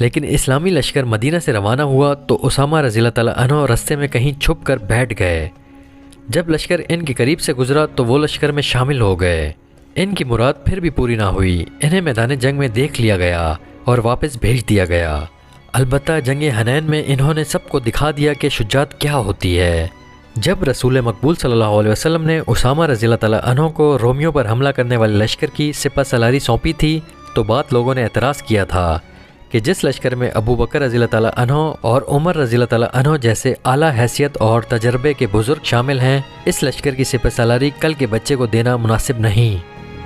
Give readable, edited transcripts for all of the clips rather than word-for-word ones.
لیکن اسلامی لشکر مدینہ سے روانہ ہوا تو اسامہ رضی اللہ تعالیٰ عنہ رستے میں کہیں چھپ کر بیٹھ گئے۔ جب لشکر ان کے قریب سے گزرا تو وہ لشکر میں شامل ہو گئے۔ ان کی مراد پھر بھی پوری نہ ہوئی، انہیں میدان جنگ میں دیکھ لیا گیا اور واپس بھیج دیا گیا۔ البتہ جنگ حنین میں انہوں نے سب کو دکھا دیا کہ شجاعت کیا ہوتی ہے۔ جب رسول مقبول صلی اللہ علیہ وسلم نے اسامہ رضی اللہ تعالیٰ عنہ کو رومیوں پر حملہ کرنے والے لشکر کی سپہ سالاری سونپی تھی تو بعض لوگوں نے اعتراض کیا تھا کہ جس لشکر میں ابو بکر رضی اللہ تعالیٰ عنہ اور عمر رضی اللہ تعالیٰ عنہ جیسے اعلیٰ حیثیت اور تجربے کے بزرگ شامل ہیں، اس لشکر کی سپہ سالاری کل کے بچے کو دینا مناسب نہیں۔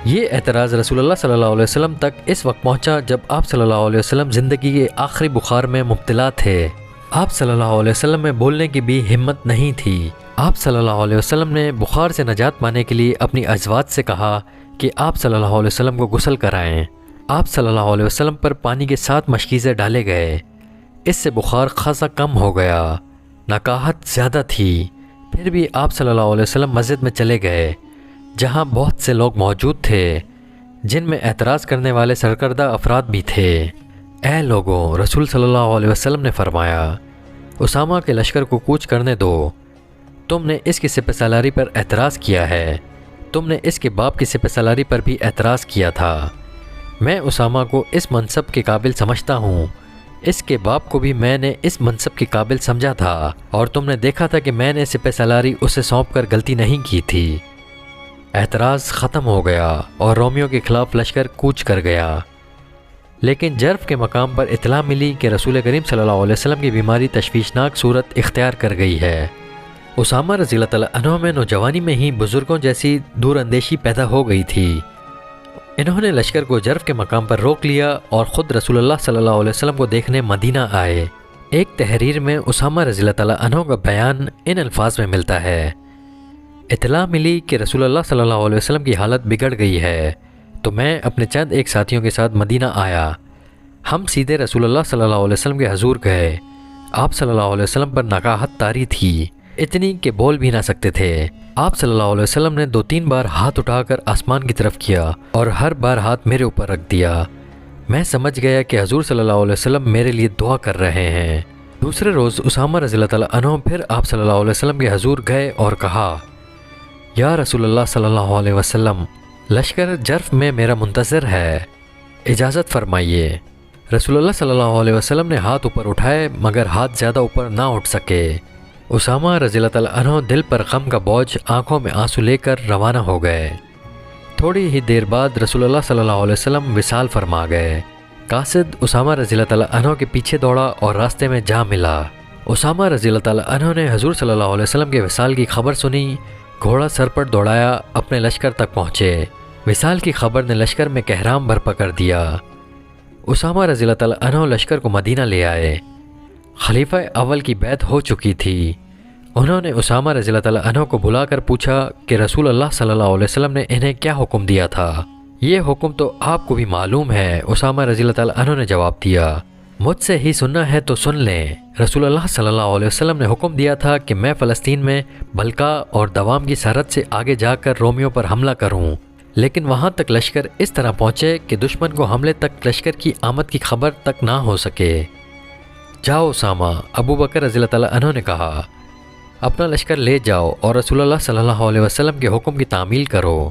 یہ اعتراض رسول اللہ صلی اللہ علیہ وسلم تک اس وقت پہنچا جب آپ صلی اللہ علیہ وسلم زندگی کے آخری بخار میں مبتلا تھے۔ آپ صلی اللہ علیہ وسلم میں بولنے کی بھی ہمت نہیں تھی۔ آپ صلی اللہ علیہ وسلم نے بخار سے نجات پانے کے لیے اپنی ازواج سے کہا کہ آپ صلی اللہ علیہ وسلم کو غسل کرائیں۔ آپ صلی اللہ علیہ وسلم پر پانی کے 7 مشکیزیں ڈالے گئے، اس سے بخار خاصا کم ہو گیا۔ نکاہت زیادہ تھی، پھر بھی آپ صلی اللہ علیہ وسلم مسجد میں چلے گئے جہاں بہت سے لوگ موجود تھے جن میں اعتراض کرنے والے سرکردہ افراد بھی تھے۔ اے لوگوں، رسول صلی اللہ علیہ وسلم نے فرمایا، اسامہ کے لشکر کو کوچ کرنے دو۔ تم نے اس کی سپہ سالاری پر اعتراض کیا ہے، تم نے اس کے باپ کی سپہ سالاری پر بھی اعتراض کیا تھا۔ میں اسامہ کو اس منصب کے قابل سمجھتا ہوں، اس کے باپ کو بھی میں نے اس منصب کے قابل سمجھا تھا، اور تم نے دیکھا تھا کہ میں نے سپہ سالاری اسے سونپ کر غلطی نہیں کی تھی۔ اعتراض ختم ہو گیا اور رومیوں کے خلاف لشکر کوچ کر گیا۔ لیکن جرف کے مقام پر اطلاع ملی کہ رسول کریم صلی اللہ علیہ وسلم کی بیماری تشویشناک صورت اختیار کر گئی ہے۔ اسامہ رضی اللہ تعالیٰ عنہ میں نوجوانی میں ہی بزرگوں جیسی دور اندیشی پیدا ہو گئی تھی۔ انہوں نے لشکر کو جرف کے مقام پر روک لیا اور خود رسول اللہ صلی اللہ علیہ وسلم کو دیکھنے مدینہ آئے۔ ایک تحریر میں اسامہ رضی اللہ تعالیٰ عنہ کا بیان ان الفاظ میں ملتا ہے: اطلاع ملی کہ رسول اللہ صلی اللہ علیہ وسلم کی حالت بگڑ گئی ہے تو میں اپنے چند ایک ساتھیوں کے ساتھ مدینہ آیا۔ ہم سیدھے رسول اللہ صلی اللہ علیہ وسلم کے حضور گئے۔ آپ صلی اللہ علیہ وسلم پر نکاہت طاری تھی، اتنی کہ بول بھی نہ سکتے تھے۔ آپ صلی اللہ علیہ وسلم نے 2-3 بار ہاتھ اٹھا کر آسمان کی طرف کیا اور ہر بار ہاتھ میرے اوپر رکھ دیا۔ میں سمجھ گیا کہ حضور صلی اللہ علیہ وسلم میرے لیے دعا کر رہے ہیں۔ دوسرے روز اسامہ رضی اللہ تعالیٰ عنہ پھر آپ صلی اللہ علیہ وسلم کے حضور گئے اور کہا: یا رسول اللہ صلی اللہ علیہ وسلم، لشکر جرف میں میرا منتظر ہے، اجازت فرمائیے۔ رسول اللہ صلی اللہ علیہ وسلم نے ہاتھ اوپر اٹھائے مگر ہاتھ زیادہ اوپر نہ اٹھ سکے۔ اسامہ رضی اللہ تعالیٰ عنہ دل پر غم کا بوجھ، آنکھوں میں آنسو لے کر روانہ ہو گئے۔ تھوڑی ہی دیر بعد رسول اللہ صلی اللہ علیہ وسلم وصال فرما گئے۔ قاصد اسامہ رضی اللہ تعالیٰ عنہ کے پیچھے دوڑا اور راستے میں جا ملا۔ اسامہ رضی اللہ تعالیٰ عنہ نے حضور صلی اللہ علیہ وسلم کے وصال کی خبر سنی، گھوڑا سر پر دوڑایا، اپنے لشکر تک پہنچے۔ وصال کی خبر نے لشکر میں کہرام برپا کر دیا۔ اسامہ رضی اللہ تعالیٰ عنہ لشکر کو مدینہ لے آئے۔ خلیفہ اول کی بیعت ہو چکی تھی۔ انہوں نے اسامہ رضی اللہ تعالیٰ عنہ کو بلا کر پوچھا کہ رسول اللہ صلی اللہ علیہ وسلم نے انہیں کیا حکم دیا تھا؟ یہ حکم تو آپ کو بھی معلوم ہے، اسامہ رضی اللہ تعالیٰ عنہ نے جواب دیا۔ مجھ سے ہی سننا ہے تو سن لیں۔ رسول اللہ صلی اللہ علیہ وسلم نے حکم دیا تھا کہ میں فلسطین میں بلقا اور دوام کی سرحد سے آگے جا کر رومیوں پر حملہ کروں، لیکن وہاں تک لشکر اس طرح پہنچے کہ دشمن کو حملے تک لشکر کی آمد کی خبر تک نہ ہو سکے۔ جاؤ اسامہ، ابو بکر رضی اللہ تعالیٰ عنہ نے کہا، اپنا لشکر لے جاؤ اور رسول اللہ صلی اللہ علیہ وسلم کے حکم کی تعمیل کرو۔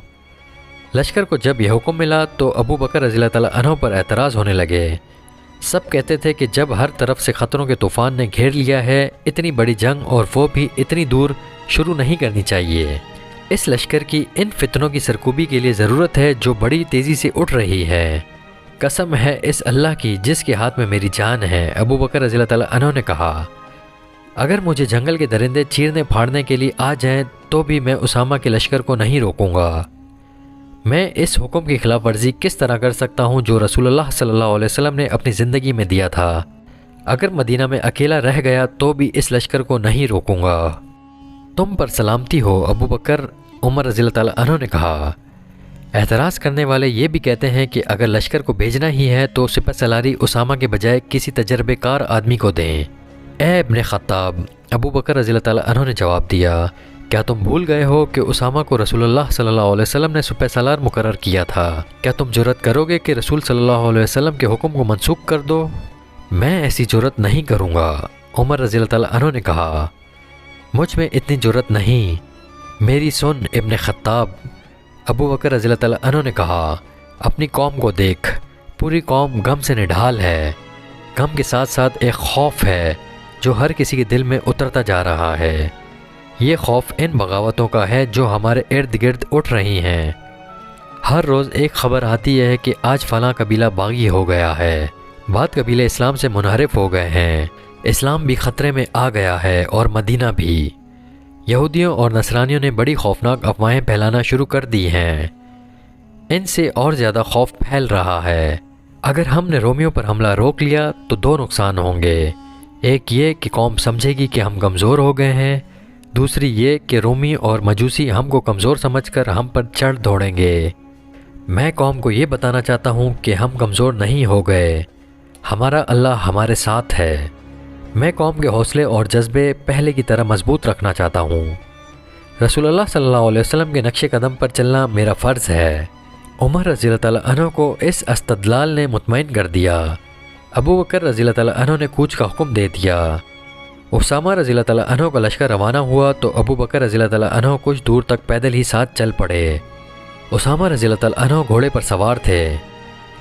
لشکر کو جب یہ حکم ملا تو ابو بکر رضی اللہ تعالیٰ عنہ پر اعتراض ہونے لگے۔ سب کہتے تھے کہ جب ہر طرف سے خطروں کے طوفان نے گھیر لیا ہے، اتنی بڑی جنگ اور وہ بھی اتنی دور شروع نہیں کرنی چاہیے۔ اس لشکر کی ان فتنوں کی سرکوبی کے لیے ضرورت ہے جو بڑی تیزی سے اٹھ رہی ہے۔ قسم ہے اس اللہ کی جس کے ہاتھ میں میری جان ہے، ابو بکر رضی اللہ تعالیٰ عنہ نے کہا، اگر مجھے جنگل کے درندے چیرنے پھاڑنے کے لیے آ جائیں تو بھی میں اسامہ کے لشکر کو نہیں روکوں گا۔ میں اس حکم کی خلاف ورزی کس طرح کر سکتا ہوں جو رسول اللہ صلی اللہ علیہ وسلم نے اپنی زندگی میں دیا تھا؟ اگر مدینہ میں اکیلا رہ گیا تو بھی اس لشکر کو نہیں روکوں گا۔ تم پر سلامتی ہو ابو بکر، عمر رضی اللہ تعالیٰ عنہ نے کہا۔ اعتراض کرنے والے یہ بھی کہتے ہیں کہ اگر لشکر کو بھیجنا ہی ہے تو سپہ سالاری اسامہ کے بجائے کسی تجربے کار آدمی کو دیں۔ اے ابن خطاب، ابو بکر رضی اللہ تعالیٰ عنہ نے جواب دیا، کیا تم بھول گئے ہو کہ اسامہ کو رسول اللہ صلی اللہ علیہ وسلم نے سپہ سالار مقرر کیا تھا؟ کیا تم جرأت کرو گے کہ رسول صلی اللہ علیہ وسلم کے حکم کو منسوخ کر دو؟ میں ایسی جرت نہیں کروں گا۔ عمر رضی اللہ تعالیٰ عنہ نے کہا مجھ میں اتنی جرت نہیں، میری سن ابن خطاب۔ ابو بکر رضی اللہ تعالیٰ عنہ نے کہا اپنی قوم کو دیکھ، پوری قوم غم سے نڈھال ہے، غم کے ساتھ ساتھ ایک خوف ہے جو ہر کسی کے دل میں اترتا جا رہا ہے۔ یہ خوف ان بغاوتوں کا ہے جو ہمارے ارد گرد اٹھ رہی ہیں۔ ہر روز ایک خبر آتی ہے کہ آج فلاں قبیلہ باغی ہو گیا ہے، بعض قبیلے اسلام سے منحرف ہو گئے ہیں، اسلام بھی خطرے میں آ گیا ہے اور مدینہ بھی۔ یہودیوں اور نصرانیوں نے بڑی خوفناک افواہیں پھیلانا شروع کر دی ہیں، ان سے اور زیادہ خوف پھیل رہا ہے۔ اگر ہم نے رومیوں پر حملہ روک لیا تو دو نقصان ہوں گے، ایک یہ کہ قوم سمجھے گی کہ ہم کمزور ہو گئے ہیں، دوسری یہ کہ رومی اور مجوسی ہم کو کمزور سمجھ کر ہم پر چڑھ دوڑیں گے۔ میں قوم کو یہ بتانا چاہتا ہوں کہ ہم کمزور نہیں ہو گئے، ہمارا اللہ ہمارے ساتھ ہے۔ میں قوم کے حوصلے اور جذبے پہلے کی طرح مضبوط رکھنا چاہتا ہوں۔ رسول اللہ صلی اللہ علیہ وسلم کے نقش قدم پر چلنا میرا فرض ہے۔ عمر رضی اللہ تعالیٰ عنہ کو اس استدلال نے مطمئن کر دیا۔ ابو بکر رضی اللہ تعالیٰ عنہ نے کوچ کا حکم دے دیا۔ اسامہ رضی اللہ تعالیٰ عنہ کا لشکر روانہ ہوا تو ابو بکر رضی اللہ تعالیٰ عنہ کچھ دور تک پیدل ہی ساتھ چل پڑے۔ اسامہ رضی اللہ تعالیٰ عنہ گھوڑے پر سوار تھے۔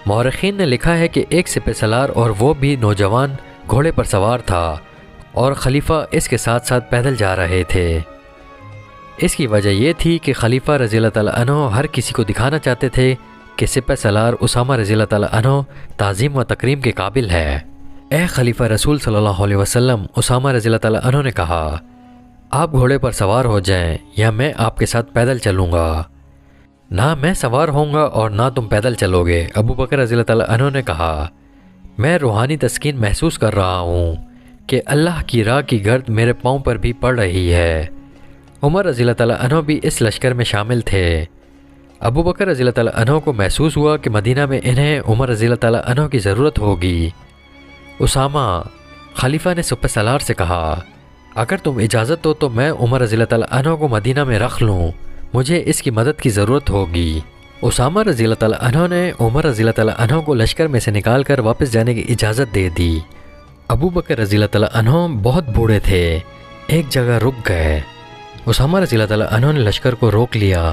مورخین نے لکھا ہے کہ ایک سپہ سالار اور وہ بھی نوجوان گھوڑے پر سوار تھا اور خلیفہ اس کے ساتھ ساتھ پیدل جا رہے تھے۔ اس کی وجہ یہ تھی کہ خلیفہ رضی اللہ تعالیٰ عنہ ہر کسی کو دکھانا چاہتے تھے کہ سپہ سالار اسامہ رضی اللہ تعالیٰ عنہ تعظیم و تکریم کے قابل ہے۔ اے خلیفہ رسول صلی اللہ علیہ وسلم، اسامہ رضی اللہ تعالیٰ عنہ نے کہا آپ گھوڑے پر سوار ہو جائیں یا میں آپ کے ساتھ پیدل چلوں گا۔ نہ میں سوار ہوں گا اور نہ تم پیدل چلو گے۔ ابو بکر رضی اللہ تعالیٰ عنہ نے کہا میں روحانی تسکین محسوس کر رہا ہوں کہ اللہ کی راہ کی گرد میرے پاؤں پر بھی پڑ رہی ہے۔ عمر رضی اللہ تعالیٰ عنہ بھی اس لشکر میں شامل تھے۔ ابو بکر رضی اللہ تعالیٰ عنہ کو محسوس ہوا کہ مدینہ میں انہیں عمر رضی اللہ تعالیٰ عنہ کی ضرورت ہوگی۔ اسامہ، خلیفہ نے سپہ سالار سے کہا اگر تم اجازت دو تو میں عمر رضی اللہ تعالیٰ عنہ کو مدینہ میں رکھ لوں، مجھے اس کی مدد کی ضرورت ہوگی۔ اسامہ رضی اللہ تعالیٰ عنہ نے عمر رضی اللہ تعالیٰ عنہ کو لشکر میں سے نکال کر واپس جانے کی اجازت دے دی۔ ابو بکر رضی اللہ تعالیٰ عنہ بہت بوڑھے تھے، ایک جگہ رک گئے۔ اسامہ رضی اللہ تعالیٰ عنہ نے لشکر کو روک لیا۔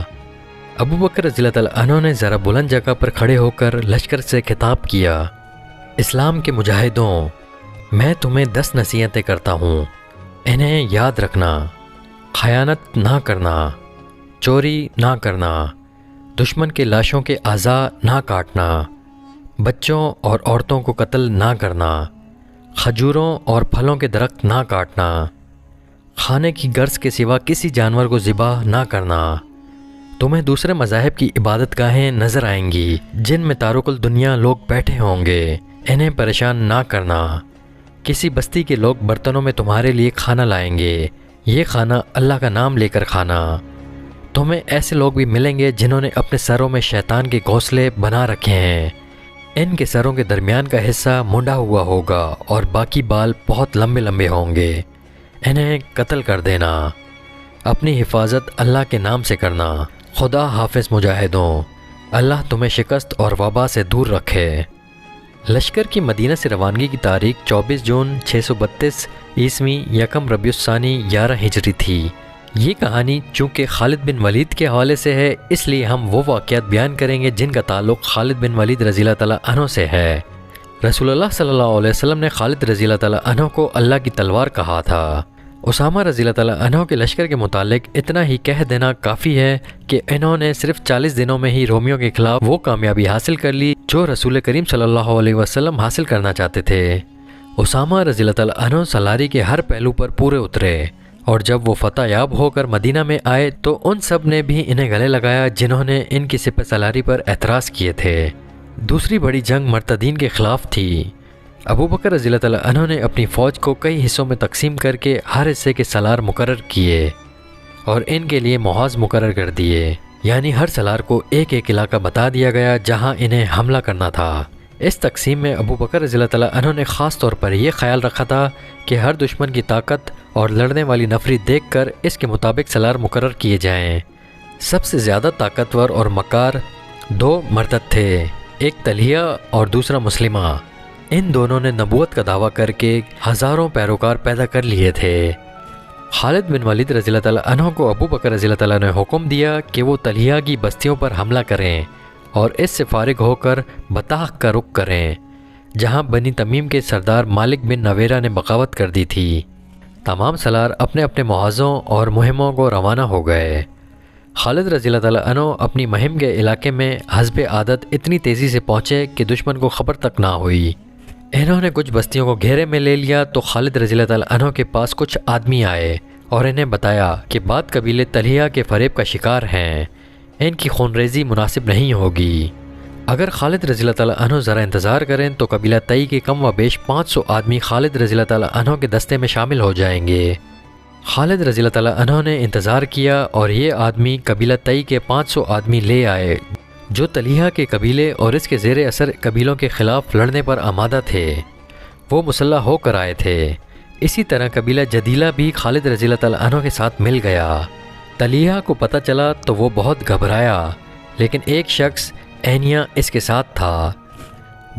ابو بکر رضی اللہ تعالیٰ عنہ نے ذرا بلند جگہ پر کھڑے ہو کر لشکر سے خطاب کیا اسلام کے مجاہدوں، میں تمہیں 10 نصیحتیں کرتا ہوں، انہیں یاد رکھنا۔ خیانت نہ کرنا، چوری نہ کرنا، دشمن کے لاشوں کے اعضاء نہ کاٹنا، بچوں اور عورتوں کو قتل نہ کرنا، کھجوروں اور پھلوں کے درخت نہ کاٹنا، کھانے کی غرض کے سوا کسی جانور کو ذبح نہ کرنا۔ تمہیں دوسرے مذاہب کی عبادت گاہیں نظر آئیں گی جن میں تارک الدنیا لوگ بیٹھے ہوں گے، انہیں پریشان نہ کرنا۔ کسی بستی کے لوگ برتنوں میں تمہارے لیے کھانا لائیں گے، یہ کھانا اللہ کا نام لے کر کھانا۔ تمہیں ایسے لوگ بھی ملیں گے جنہوں نے اپنے سروں میں شیطان کے گھونسلے بنا رکھے ہیں، ان کے سروں کے درمیان کا حصہ منڈا ہوا ہوگا اور باقی بال بہت لمبے لمبے ہوں گے، انہیں قتل کر دینا۔ اپنی حفاظت اللہ کے نام سے کرنا۔ خدا حافظ مجاہدوں، اللہ تمہیں شکست اور وبا سے دور رکھے۔ لشکر کی مدینہ سے روانگی کی تاریخ 24 جون 632 عیسوی یکم ربیع الثانی 11 ہجری تھی۔ یہ کہانی چونکہ خالد بن ولید کے حوالے سے ہے، اس لیے ہم وہ واقعات بیان کریں گے جن کا تعلق خالد بن ولید رضی اللہ تعالیٰ عنہ سے ہے۔ رسول اللہ صلی اللہ علیہ وسلم نے خالد رضی اللہ تعالیٰ عنہ کو اللہ کی تلوار کہا تھا۔ اسامہ رضی اللہ تعالیٰ عنہ کے لشکر کے متعلق اتنا ہی کہہ دینا کافی ہے کہ انہوں نے صرف 40 دنوں میں ہی رومیوں کے خلاف وہ کامیابی حاصل کر لی جو رسول کریم صلی اللہ علیہ وسلم حاصل کرنا چاہتے تھے۔ اسامہ رضی اللہ تعالیٰ عنہ سلاری کے ہر پہلو پر پورے اترے، اور جب وہ فتح یاب ہو کر مدینہ میں آئے تو ان سب نے بھی انہیں گلے لگایا جنہوں نے ان کی سپہ سالاری پر اعتراض کیے تھے۔ دوسری بڑی جنگ مرتدین کے خلاف تھی۔ ابو بکر رضی اللہ تعالیٰ عنہ نے اپنی فوج کو کئی حصوں میں تقسیم کر کے ہر حصے کے سالار مقرر کیے اور ان کے لیے محاذ مقرر کر دیے، یعنی ہر سالار کو ایک ایک علاقہ بتا دیا گیا جہاں انہیں حملہ کرنا تھا۔ اس تقسیم میں ابو بکر رضی اللہ تعالیٰ عنہ نے خاص طور پر یہ خیال رکھا تھا کہ ہر دشمن کی طاقت اور لڑنے والی نفری دیکھ کر اس کے مطابق سالار مقرر کیے جائیں۔ سب سے زیادہ طاقتور اور مکار 2 مرتد تھے، ایک طلحہ اور دوسرا مسلمہ۔ ان دونوں نے نبوت کا دعویٰ کر کے ہزاروں پیروکار پیدا کر لیے تھے۔ خالد بن ولید رضی اللہ تعالیٰ عنہ کو ابو بکر رضی اللہ تعالیٰ نے حکم دیا کہ وہ طلحہ کی بستیوں پر حملہ کریں اور اس سے فارغ ہو کر بطاح کا رخ کریں، جہاں بنی تمیم کے سردار مالک بن نویرہ نے بغاوت کر دی تھی۔ تمام سالار اپنے اپنے محاذوں اور مہموں کو روانہ ہو گئے۔ خالد رضی اللہ تعالیٰ عنہ اپنی مہم کے علاقے میں حسب عادت اتنی تیزی سے پہنچے کہ دشمن کو خبر تک نہ ہوئی۔ انہوں نے کچھ بستیوں کو گھیرے میں لے لیا تو خالد رضی اللہ تعالیٰ عنہ کے پاس کچھ آدمی آئے اور انہیں بتایا کہ بعض قبیلے طلحہ کے فریب کا شکار ہیں، ان کی خونریزی مناسب نہیں ہوگی۔ اگر خالد رضی اللہ تعالیٰ عنہ ذرا انتظار کریں تو قبیلہ طئی کے کم و بیش 500 آدمی خالد رضی اللہ تعالیٰ عنہ کے دستے میں شامل ہو جائیں گے۔ خالد رضی اللہ تعالیٰ عنہ نے انتظار کیا اور یہ آدمی قبیلہ طئی کے 500 آدمی لے آئے جو طلحہ کے قبیلے اور اس کے زیر اثر قبیلوں کے خلاف لڑنے پر آمادہ تھے۔ وہ مسلح ہو کر آئے تھے۔ اسی طرح قبیلہ جدیلہ بھی خالد رضی اللہ تعالیٰ عنہ کے ساتھ مل گیا۔ طلحہ کو پتہ چلا تو وہ بہت گھبرایا، لیکن ایک شخص اینیا اس کے ساتھ تھا۔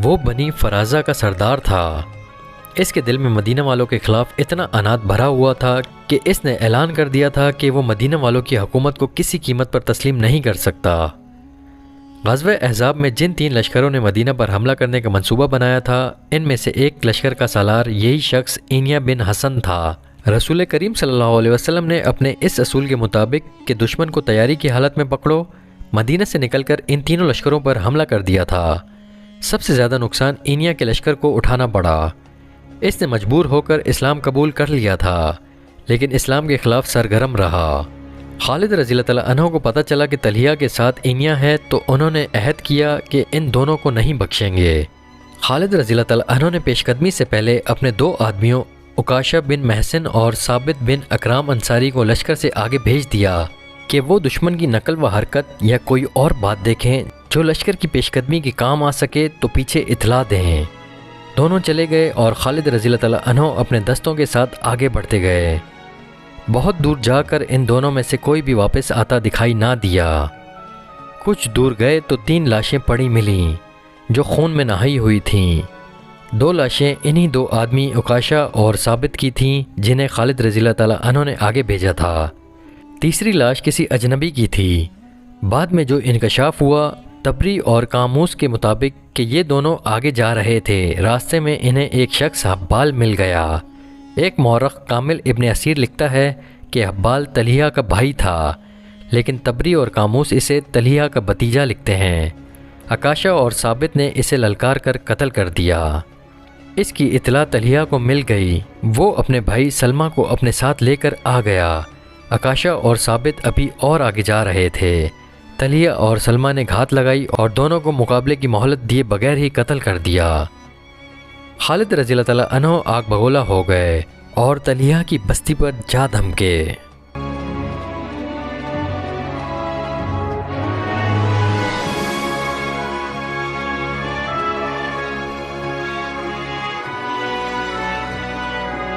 وہ بنی فرازہ کا سردار تھا۔ اس کے دل میں مدینہ والوں کے خلاف اتنا انات بھرا ہوا تھا کہ اس نے اعلان کر دیا تھا کہ وہ مدینہ والوں کی حکومت کو کسی قیمت پر تسلیم نہیں کر سکتا۔ غزوہ احزاب میں جن 3 لشکروں نے مدینہ پر حملہ کرنے کا منصوبہ بنایا تھا، ان میں سے ایک لشکر کا سالار یہی شخص اینیا بن حسن تھا۔ رسول کریم صلی اللہ علیہ وسلم نے اپنے اس اصول کے مطابق کہ دشمن کو تیاری کی حالت میں پکڑو، مدینہ سے نکل کر ان تینوں لشکروں پر حملہ کر دیا تھا۔ سب سے زیادہ نقصان اینیا کے لشکر کو اٹھانا پڑا۔ اس نے مجبور ہو کر اسلام قبول کر لیا تھا، لیکن اسلام کے خلاف سرگرم رہا۔ خالد رضی اللہ تعالیٰ عنہ کو پتہ چلا کہ طلحہ کے ساتھ اینیا ہے تو انہوں نے عہد کیا کہ ان دونوں کو نہیں بخشیں گے۔ خالد رضی اللہ تعالیٰ عنہ نے پیش قدمی سے پہلے اپنے 2 آدمیوں عکاشہ بن محسن اور ثابت بن اکرام انصاری کو لشکر سے آگے بھیج دیا کہ وہ دشمن کی نقل و حرکت یا کوئی اور بات دیکھیں جو لشکر کی پیش قدمی کے کام آ سکے تو پیچھے اطلاع دیں۔ دونوں چلے گئے اور خالد رضی اللہ تعالیٰ عنہ اپنے دستوں کے ساتھ آگے بڑھتے گئے۔ بہت دور جا کر ان دونوں میں سے کوئی بھی واپس آتا دکھائی نہ دیا۔ کچھ دور گئے تو 3 لاشیں پڑی ملیں جو خون میں نہائی ہوئی تھیں۔ 2 لاشیں انہی 2 آدمی عکاشہ اور ثابت کی تھیں جنہیں خالد رضی اللہ تعالیٰ عنہ نے آگے بھیجا تھا۔ تیسری لاش کسی اجنبی کی تھی۔ بعد میں جو انکشاف ہوا تبری اور قاموس کے مطابق کہ یہ دونوں آگے جا رہے تھے، راستے میں انہیں ایک شخص حبال مل گیا۔ ایک مورخ کامل ابن اسیر لکھتا ہے کہ حبال طلحہ کا بھائی تھا، لیکن تبری اور قاموس اسے طلحہ کا بھتیجا لکھتے ہیں۔ عکاشہ اور ثابت نے اسے للکار کر قتل کر دیا۔ اس کی اطلاع طلحہ کو مل گئی۔ وہ اپنے بھائی سلمہ کو اپنے ساتھ لے کر آ گیا۔ عکاشہ اور ثابت ابھی اور آگے جا رہے تھے۔ طلحہ اور سلمہ نے گھات لگائی اور دونوں کو مقابلے کی مہلت دیے بغیر ہی قتل کر دیا۔ خالد رضی اللہ تعالیٰ عنہ آگ بگولا ہو گئے اور طلحہ کی بستی پر جا دھمکے۔